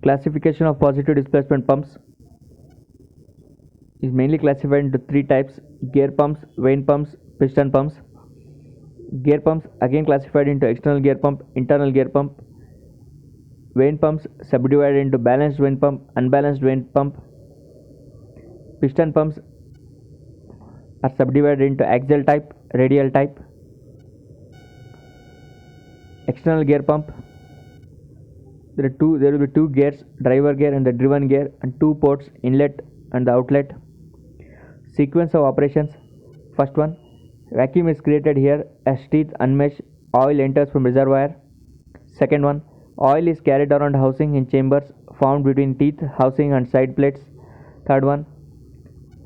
Classification of positive displacement pumps is mainly classified into three types: gear pumps, vane pumps, piston pumps. Gear pumps again classified into external gear pump, internal gear pump. Vane pumps subdivided into balanced vane pump, unbalanced vane pump. Piston pumps are subdivided into axial type, radial type. External gear pump, there will be two gears, driver gear and the driven gear, and two ports, inlet and the outlet. Sequence of operations: first one, vacuum is created here as teeth unmesh, oil enters from reservoir. Second one, oil is carried around housing in chambers found between teeth, housing and side plates. Third one,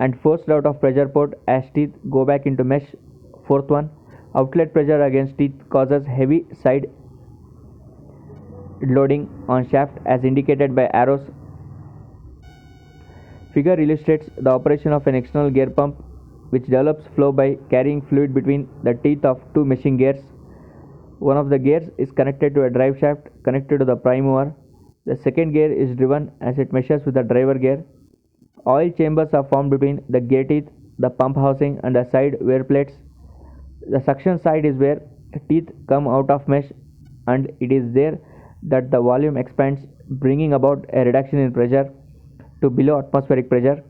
and forced out of pressure port as teeth go back into mesh. Fourth one, outlet pressure against teeth causes heavy side loading on shaft as indicated by arrows. Figure illustrates the operation of an external gear pump which develops flow by carrying fluid between the teeth of two meshing gears. One of the gears is connected to a drive shaft connected to the prime mover. The second gear is driven as it meshes with the driver gear. Oil chambers are formed between the gear teeth, the pump housing and the side wear plates. The suction side is where teeth come out of mesh, and it is there that the volume expands, bringing about a reduction in pressure to below atmospheric pressure.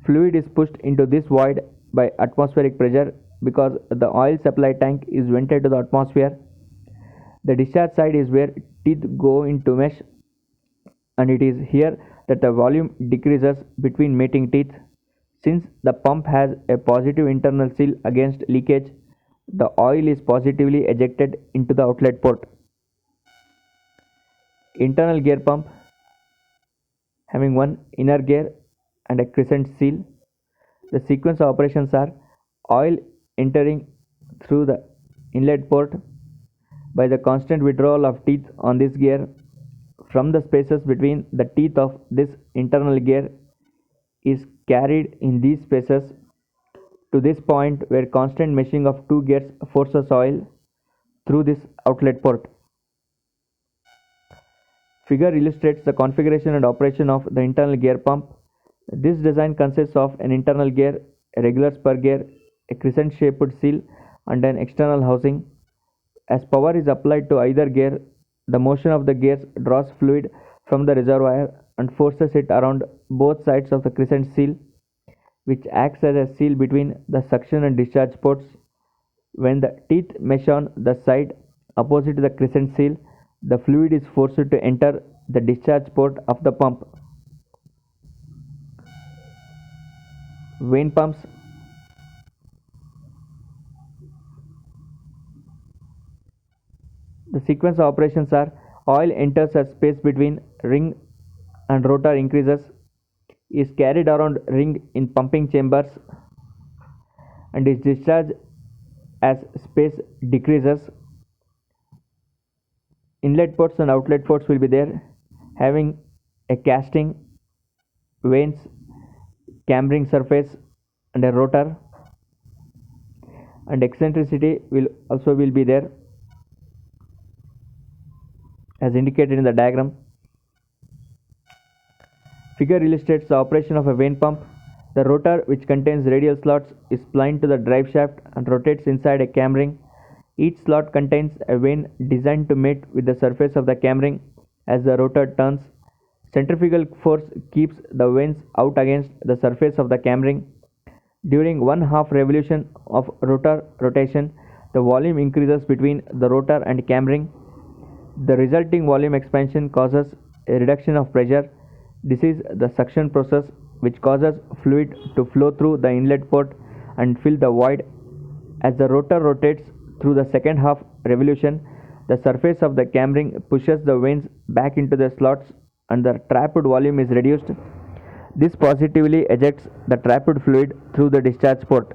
Fluid is pushed into this void by atmospheric pressure because the oil supply tank is vented to the atmosphere. The discharge side is where teeth go into mesh, and it is here that the volume decreases between mating teeth. Since the pump has a positive internal seal against leakage, the oil is positively ejected into the outlet port. Internal gear pump, having one inner gear and a crescent seal. The sequence of operations are: oil entering through the inlet port by the constant withdrawal of teeth on this gear from the spaces between the teeth of this internal gear is carried in these spaces to this point where constant meshing of two gears forces oil through this outlet port. Figure illustrates the configuration and operation of the internal gear pump. This design consists of an internal gear, a regular spur gear, a crescent shaped seal and an external housing. As power is applied to either gear, the motion of the gears draws fluid from the reservoir and forces it around both sides of the crescent seal, which acts as a seal between the suction and discharge ports. When the teeth mesh on the side opposite to the crescent seal, the fluid is forced to enter the discharge port of the pump. Vane pumps. The sequence of operations are: oil enters as space between ring and rotor increases, is carried around ring in pumping chambers, and is discharged as space decreases. Inlet ports and outlet ports will be there, having a casting, vanes, cambering surface and a rotor, and eccentricity will be there as indicated in the diagram. Figure illustrates the operation of a vane pump. The rotor, which contains radial slots, is splined to the drive shaft and rotates inside a camring. Each slot contains a vane designed to mate with the surface of the camring. As the rotor turns, centrifugal force keeps the vanes out against the surface of the camring. During 1/2 revolution of rotor rotation, the volume increases between the rotor and camring. The resulting volume expansion causes a reduction of pressure. This is the suction process, which causes fluid to flow through the inlet port and fill the void. As the rotor rotates through the second half revolution, the surface of the camring pushes the vanes back into the slots and the trapped volume is reduced. This positively ejects the trapped fluid through the discharge port.